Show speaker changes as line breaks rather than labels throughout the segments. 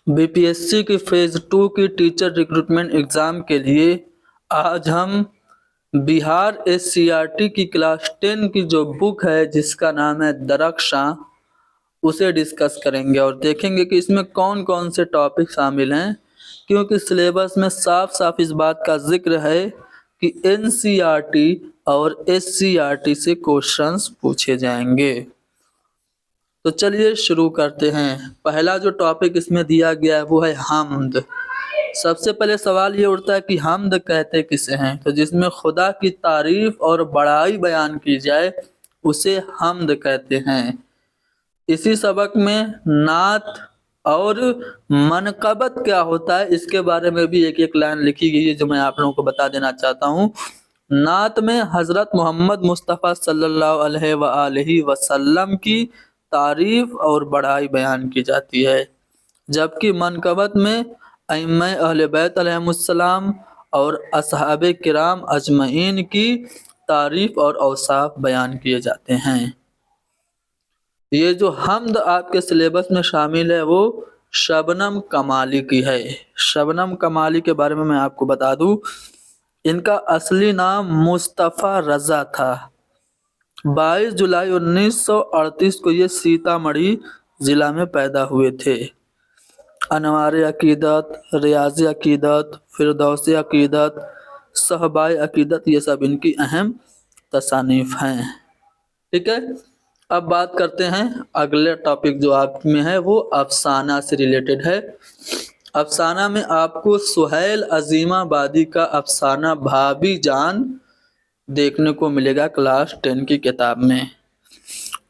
BPSC की phase 2 की teacher recruitment exam के लिए आज हम बिहार एससीईआरटी की क्लास 10 की जो बुक है जिसका नाम है दरख्शां, उसे डिस्कस करेंगे और देखेंगे कि इसमें कौन कौन से टॉपिक शामिल हैं, क्योंकि सिलेबस में साफ साफ इस बात का जिक्र है कि एनसीईआरटी और एससीईआरटी से क्वेश्चंस पूछे जाएंगे। तो चलिए शुरू करते हैं। पहला जो टॉपिक इसमें दिया गया है वो है हम्द। सबसे पहले सवाल ये उठता है कि हम्द कहते किसे हैं, तो जिसमें खुदा की तारीफ और बड़ाई बयान की जाए उसे हम्द कहते हैं। इसी सबक में नात और मनकबत क्या होता है इसके बारे में भी एक एक लाइन लिखी गई है जो मैं आप लोगों को बता देना चाहता हूँ। नात में हजरत मोहम्मद मुस्तफ़ा सल्लल्लाहु अलैहि वसल्लम की तारीफ और बड़ाई बयान की जाती है, जबकि मनकबत में अइम्मा अहले बैत अलैहिमुस्सलाम और असहाबे किराम अजमईन की तारीफ और औसाफ बयान किए जाते हैं। ये जो हम्द आपके सिलेबस में शामिल है वो शबनम कमाली की है। शबनम कमाली के बारे में मैं आपको बता दूं, इनका असली नाम मुस्तफ़ा रज़ा था। 22 जुलाई 1938 को ये सीतामढ़ी ज़िला में पैदा हुए थे। अनवार अकीदत, रियाज़ अकीदत, फिरदौस अकीदत, सहबाए अकीदत, ये सब इनकी अहम तसानीफ हैं। ठीक है, अब बात करते हैं अगले टॉपिक जो आप में है वो अफसाना से रिलेटेड है। अफसाना में आपको सुहैल अजीमाबादी का अफसाना भाभी जान देखने को मिलेगा क्लास 10 की किताब में।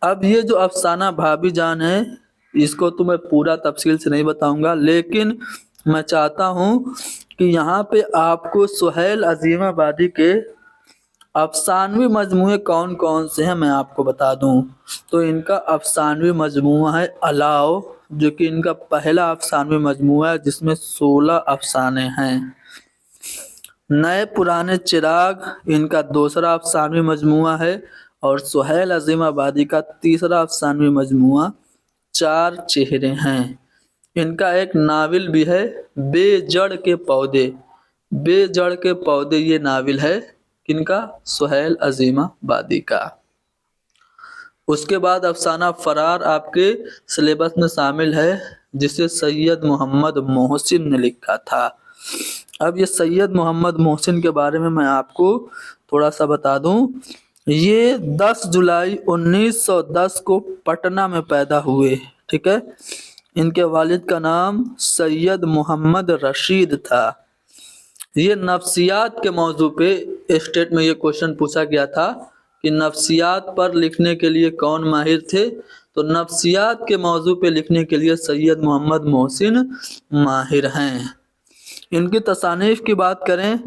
अब ये जो अफसाना भाभी जान है इसको तो मैं पूरा तफसील से नहीं बताऊंगा, लेकिन मैं चाहता हूँ कि यहाँ पे आपको सुहैल अजीमाबादी के अफसानवी मजमूए कौन कौन से हैं मैं आपको बता दूं। तो इनका अफसानवी मजमूआ है अलाव, जो कि इनका पहला अफसानवी मजमूआ है जिसमें 16 अफसाने हैं। नए पुराने चिराग इनका दूसरा अफसानवी मजमूआ है और सुहैल अजीमाबादी का तीसरा अफसानवी मजमूआ 4 चेहरे हैं। इनका एक नावल भी है बेजड़ के पौधे। बेजड़ के पौधे ये नावल है किनका? सुहैल अजीमाबादी का। उसके बाद अफसाना फरार आपके सिलेबस में शामिल है जिसे सैयद मोहम्मद मोहसिन ने लिखा था। अब ये सैयद मोहम्मद मोहसिन के बारे में मैं आपको थोड़ा सा बता दूं। ये 10 जुलाई 1910 को पटना में पैदा हुए। ठीक है, इनके वालिद का नाम सैयद मोहम्मद रशीद था। ये नफ्सियात के मौजू पे स्टेट में ये क्वेश्चन पूछा गया था कि नफ्सियात पर लिखने के लिए कौन माहिर थे, तो नफ्सियात के मौजू पे लिखने के लिए सैयद मोहम्मद मोहसिन माहिर हैं। इनकी तसानीफ की बात करें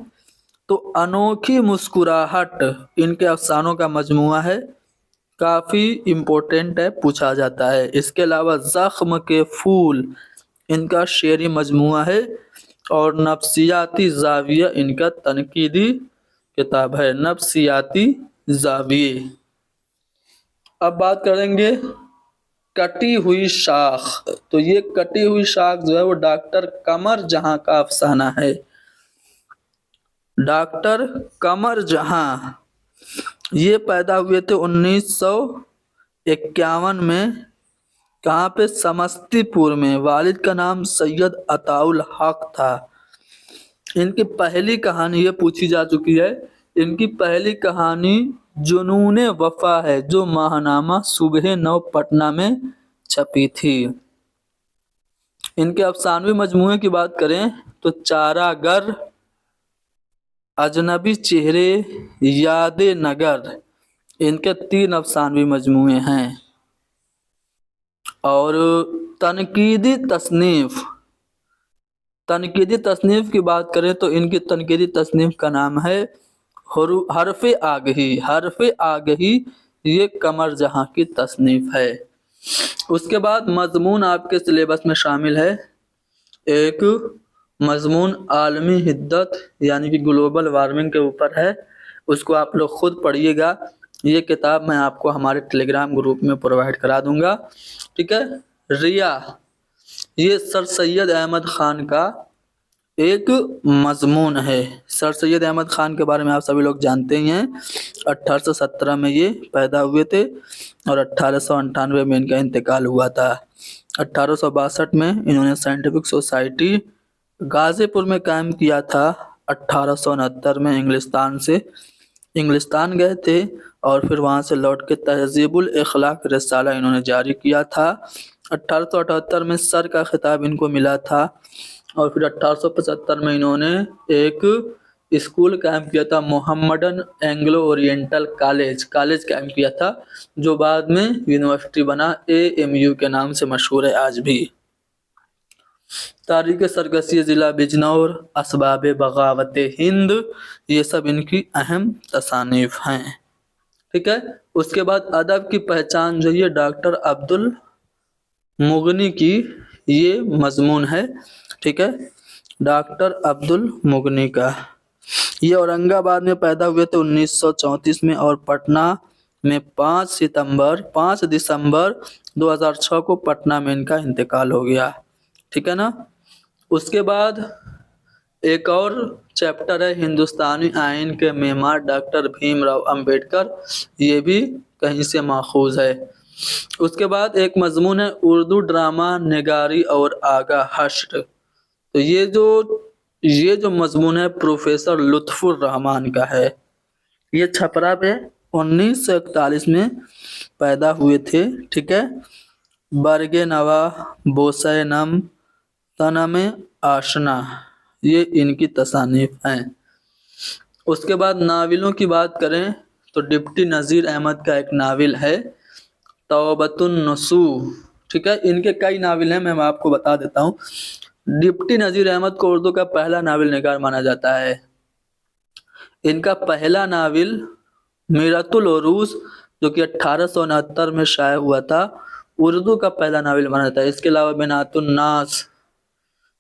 तो अनोखी मुस्कुराहट इनके अफसानों का मजमूआ है, काफ़ी इम्पोर्टेंट है, पूछा जाता है। इसके अलावा ज़ख्म के फूल इनका शेरी मजमूआ है और नफ्सियाती ज़ाविया इनका तनकीदी किताब है, नफ्सियाती ज़ाविये। अब बात करेंगे कटी हुई शाख। तो ये कटी हुई शाख जो है वो डॉक्टर कमर जहां का अफसाना है। डॉक्टर कमर जहां ये पैदा हुए थे 1951 में। कहाँ पे? समस्तीपुर में। वालिद का नाम सैयद अताउल हक था। इनकी पहली कहानी ये पूछी जा चुकी है, इनकी पहली कहानी जुनून वफा है जो माहनामा सुबह 9 पटना में छपी थी। इनके अफसानवी मजमूए की बात करें तो चारागर, अजनबी चेहरे, यादे नगर, इनके 3 अफसानवी मजमूए हैं। और तनकीदी तसनीफ की बात करें तो इनकी तनकीदी तसनीफ का नाम है हरफ आगही। हरफ आगही ये कमर जहां की तसनीफ है। उसके बाद मजमून आपके सिलेबस में शामिल है एक मजमून आलमी हिद्दत यानी कि ग्लोबल वार्मिंग के ऊपर है, उसको आप लोग खुद पढ़िएगा। ये किताब मैं आपको हमारे टेलीग्राम ग्रुप में प्रोवाइड करा दूंगा। ठीक है। یہ سر سید احمد خان کا ایک مضمون ہے۔ سر سید احمد خان کے بارے میں آپ سبھی لوگ جانتے ہی ہیں، 1817 میں یہ پیدا ہوئے تھے اور 1898 میں ان کا انتقال ہوا تھا۔ 1862 میں انہوں نے سائنٹیفک سوسائٹی غازی پور میں قائم کیا تھا۔ 1869 میں انگلستان گئے تھے اور پھر وہاں سے لوٹ کے تہذیب الاخلاق رسالہ انہوں نے جاری کیا تھا۔ 1878 میں سر کا خطاب ان کو ملا تھا اور پھر 1875 میں انہوں نے ایک اسکول قائم کیا تھا، محمڈن اینگلو اورینٹل کالج قائم کیا تھا، جو بعد میں یونیورسٹی بنا، AMU کے نام سے مشہور ہے آج بھی۔ تاریخ سرکشی ضلع بجنور، اسباب بغاوت ہند، یہ سب ان کی اہم تصانیف ہیں۔ ٹھیک ہے، اس کے بعد ادب کی پہچان جو یہ ڈاکٹر عبد المغنی کی یہ مضمون ہے۔ ٹھیک ہے، ڈاکٹر عبد المغنی کا یہ اورنگ آباد میں پیدا ہوئے تھے 1934 میں اور پٹنہ میں 5 دسمبر 2006 کو پٹنہ میں ان کا انتقال ہو گیا۔ ٹھیک ہے نا، اس کے بعد ایک اور چیپٹر ہے ہندوستانی آئین کے معمار، ڈاکٹر بھیم راؤ امبیڈکر، یہ بھی کہیں سے ماخوذ ہے۔ اس کے بعد ایک مضمون ہے اردو ڈرامہ نگاری اور آگاہ حشر، تو یہ جو مضمون ہے پروفیسر لطف الرحمان کا ہے۔ یہ چھپرا پہ 1941 میں پیدا ہوئے تھے۔ ٹھیک ہے، برگ نوا بوسہ نم تنم آشنا، یہ ان کی تصانیف ہیں۔ اس کے بعد ناولوں کی بات کریں تو ڈپٹی نذیر احمد کا ایک ناول ہے توبۃ النصوح۔ ٹھیک ہے، ان کے کئی ناول ہیں، میں آپ کو بتا دیتا ہوں۔ ڈپٹی نذیر احمد کو اردو کا پہلا ناول نگار مانا جاتا ہے۔ ان کا پہلا ناول میرۃ العروض جو کہ 1869 میں شائع ہوا تھا، اردو کا پہلا ناول مانا جاتا ہے۔ اس کے علاوہ بنات الناس،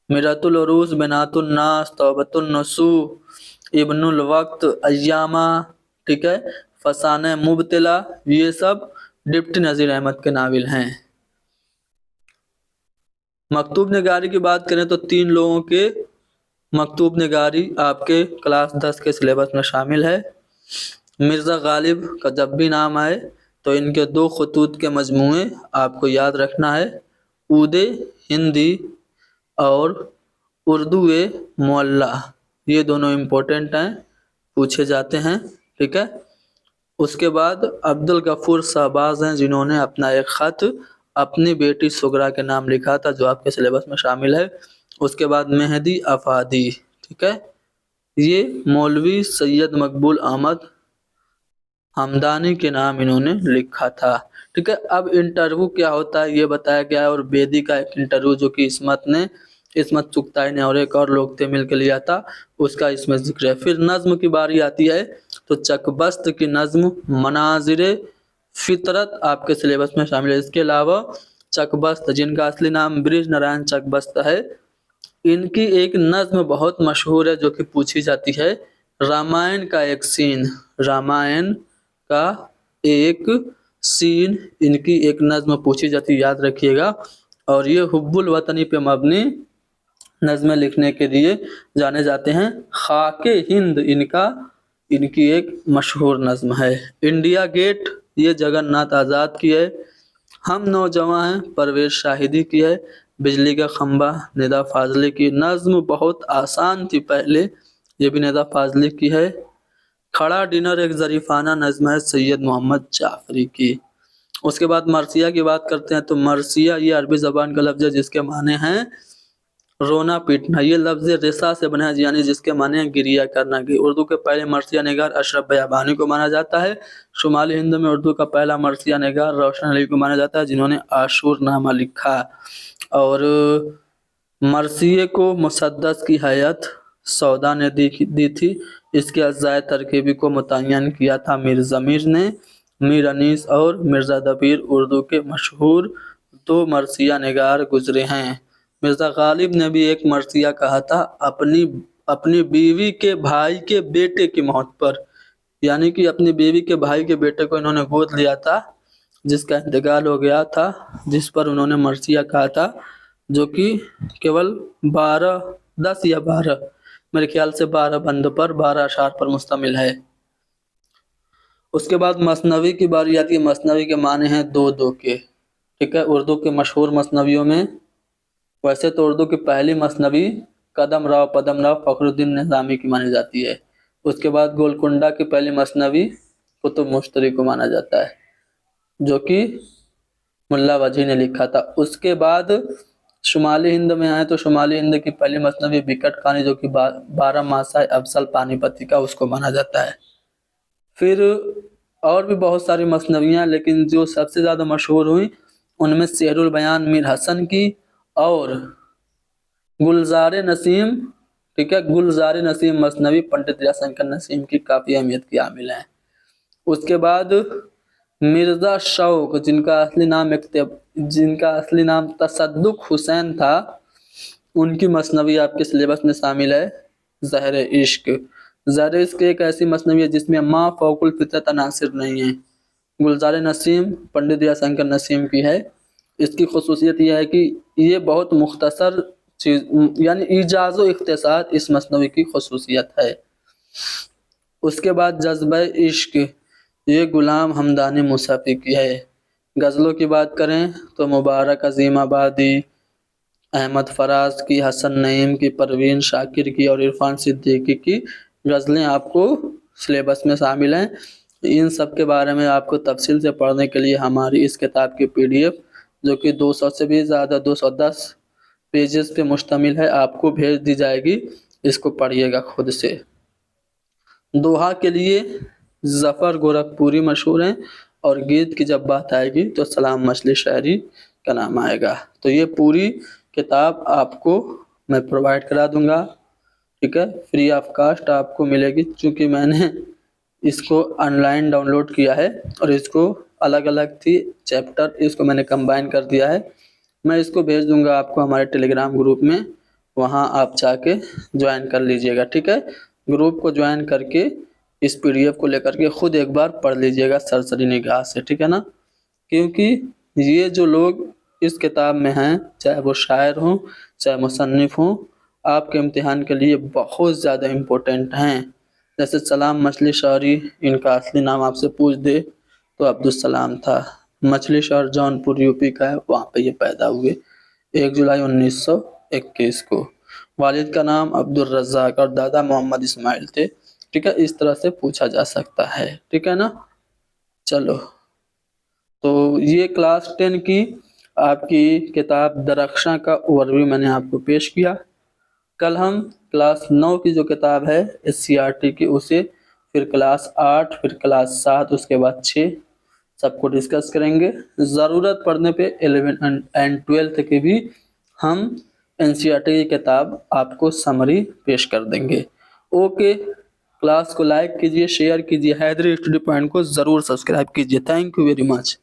میرۃ العروض، بنات الناس، توبۃ النصوح، ابن الوقت، ایامہ، ٹھیک ہے، فسانہ مبتلا، یہ سب ڈپٹی نذیر احمد کے ناول ہیں۔ مکتوب نگاری کی بات کریں تو 3 لوگوں کے مکتوب نگاری آپ کے کلاس 10 کے سلیبس میں شامل ہے۔ مرزا غالب کا جب بھی نام آئے تو ان کے 2 خطوط کے مجموعے آپ کو یاد رکھنا ہے، عود ہندی اور اردو معلی، یہ دونوں امپورٹنٹ ہیں، پوچھے جاتے ہیں۔ ٹھیک ہے، اس کے بعد عبد الغفور شہباز ہیں جنہوں نے اپنا ایک خط اپنی بیٹی سغرا کے نام لکھا تھا، جو آپ کے سلیبس میں شامل ہے۔ اس کے بعد مہدی افادی، ٹھیک ہے، یہ مولوی سید مقبول احمد ہمدانی کے نام انہوں نے لکھا تھا۔ ٹھیک ہے، اب انٹرویو کیا ہوتا ہے یہ بتایا گیا ہے، اور بیدی کا ایک انٹرویو جو کہ عصمت چغتائی نے اور ایک اور لوگ تھے مل کے لیا تھا، اس کا اس میں ذکر ہے۔ پھر نظم کی باری آتی ہے تو چکبست کی نظم مناظر فطرت آپ کے سلیبس میں شامل ہے۔ اس کے علاوہ چکبست جن کا اصلی نام برج نارائن چکبست ہے، ان کی ایک نظم بہت مشہور ہے جو کہ پوچھی جاتی ہے، رامائن کا ایک سین، رامائن کا ایک سین، ان کی ایک نظم پوچھی جاتی ہے، یاد رکھیے گا۔ اور یہ حب الوطنی پہ مبنی نظمیں لکھنے کے لیے جانے جاتے ہیں۔ خاک ہند ان کی ایک مشہور نظم ہے۔ انڈیا گیٹ یہ جگن ناتھ آزاد کی ہے۔ ہم نوجواں ہیں پرویز شاہدی کی ہے۔ بجلی کا کھمبا ندا فاضلی کی، نظم بہت آسان تھی پہلے، یہ بھی ندا فاضلی کی ہے۔ کھڑا ڈنر ایک ظریفانہ نظم ہے سید محمد جعفری کی۔ اس کے بعد مرثیہ کی بات کرتے ہیں تو مرثیہ یہ عربی زبان کا لفظ ہے جس کے معنی ہیں رونا پیٹنا، یہ لفظ رسا سے بنا ہے یعنی جس کے معنی ہیں گریہ کرنا۔ اردو کے پہلے مرثیہ نگار اشرف بیابانی کو مانا جاتا ہے۔ شمالی ہند میں اردو کا پہلا مرثیہ نگار روشن علی کو مانا جاتا ہے جنہوں نے عاشور نامہ لکھا، اور مرثیے کو مسدس کی ہیئت سودا نے دی تھی۔ اس کے اجزائے ترکیبی کو متعین کیا تھا میر ضمیر نے۔ میر انیس اور مرزا دبیر اردو کے مشہور 2 مرثیہ نگار گزرے ہیں۔ مرزا غالب نے بھی ایک مرثیہ کہا تھا اپنی بیوی کے بھائی کے بیٹے کی موت پر، یعنی کہ اپنی بیوی کے بھائی کے بیٹے کو انہوں نے گود لیا تھا جس کا انتقال ہو گیا تھا، جس پر انہوں نے مرثیہ کہا تھا जो कि केवल 10 या 12, मेरे ख्याल से 12 बंद पर 12 अशार पर मुश्तमिल है। उसके बाद मसनवी की बारी आती है। मसनवी के माने हैं दो दो के, ठीक है। उर्दू के मशहूर मसनवियों में, वैसे तो उर्दू की पहली मसनवी कदम राव पदम राव फखरुद्दीन निज़ामी की मानी जाती है। उसके बाद गोलकुंडा की पहली मसनवी कुतुब मुश्तरी को माना जाता है, जो कि मुल्ला वजी ने लिखा था। उसके बाद शुमाली हिंद में आए तो शुमाली हिंद की पहली मसनवी बिकट खानी, जो कि 12 मासा अफसल पानीपति का, उसको माना जाता है। फिर और भी बहुत सारी मसनवियाँ, लेकिन जो सबसे ज़्यादा मशहूर हुई उनमें सेहरुल बयान मीर हसन की और गुलजार नसीम, ठीक है, गुलजार नसीम मसनवी पंडित दयाशंकर नसीम की काफ़ी अहमियत की हामिल हैं। उसके बाद मिर्ज़ा शौक, जिनका असली नाम तसद्दुक हुसैन था, उनकी मसनवी आपके सिलेबस में शामिल है ज़हर इश्क। ज़हर इश्क एक ऐसी मसनवी है जिसमें माँ फौकुल फितरत अनासिर नहीं है। गुलजार नसीम पंडित दयाशंकर नसीम की है। इसकी खसूसियत यह है कि ये बहुत मुख्तसर चीज़, यानी इजाज़ व इख्तिसार इस मसनवी की खसूसियत है। उसके बाद जज्बा इश्क, ये गुलाम हमदानी मुसफ़ी की है। गज़लों की बात करें तो मुबारक अज़ीम आबादी, अहमद फराज की, हसन नईम की, परवीन शाकिर की और इरफान सिद्दीकी की गज़लें आपको सिलेबस में शामिल हैं। इन सब के बारे में आपको तफसील से पढ़ने के लिए हमारी इस किताब की PDF, जो कि 200 से भी ज़्यादा 210 पेजेस पे मुश्तमिल है, आपको भेज दी जाएगी। इसको पढ़िएगा खुद से। दोहा के लिए ज़फ़र गोरखपुरी मशहूर हैं, और गीत की जब बात आएगी तो सलाम मछली शायरी का नाम आएगा। तो ये पूरी किताब आपको मैं प्रोवाइड करा दूंगा, ठीक है, फ्री ऑफ कास्ट आपको मिलेगी। चूँकि मैंने इसको ऑनलाइन डाउनलोड किया है और इसको अलग अलग थी चैप्टर, इसको मैंने कंबाइन कर दिया है। मैं इसको भेज दूंगा आपको हमारे टेलीग्राम ग्रुप में, वहाँ आप जाके ज्वाइन कर लीजिएगा, ठीक है। ग्रुप को ज्वाइन करके इस PDF को लेकर के खुद एक बार पढ़ लीजिएगा सरसरी निगाह से, ठीक है ना। क्योंकि ये जो लोग इस किताब में हैं, चाहे वो शायर हों चाहे मुसन्निफ़ हों, आपके इम्तिहान के लिए बहुत ज़्यादा इम्पोर्टेंट हैं। जैसे सलाम मछली शायरी, इनका असली नाम आपसे पूछ दे तो अब्दुल था। मछली शहर जौनपुर UP का है, वहाँ पे ये पैदा हुए 1 जुलाई 1921 को। वालिद का नाम अब्दुल रज़्ज़ाक और दादा मोहम्मद इस्माइल थे, ठीक है। इस तरह से पूछा जा सकता है, ठीक है ना। चलो, तो ये क्लास 10 की आपकी किताब दरख्शां का ओवरव्यू मैंने आपको पेश किया। कल हम क्लास 9 की जो किताब है SCRT की, उसे फिर क्लास 8, फिर क्लास 7, उसके बाद 6 सबको डिस्कस करेंगे। ज़रूरत पड़ने पे 11 एंड 12 की भी हम NCERT की किताब आपको समरी पेश कर देंगे। ओके, क्लास को लाइक कीजिए, शेयर कीजिए, हैदरी स्टडी पॉइंट को ज़रूर सब्सक्राइब कीजिए। Thank you very much.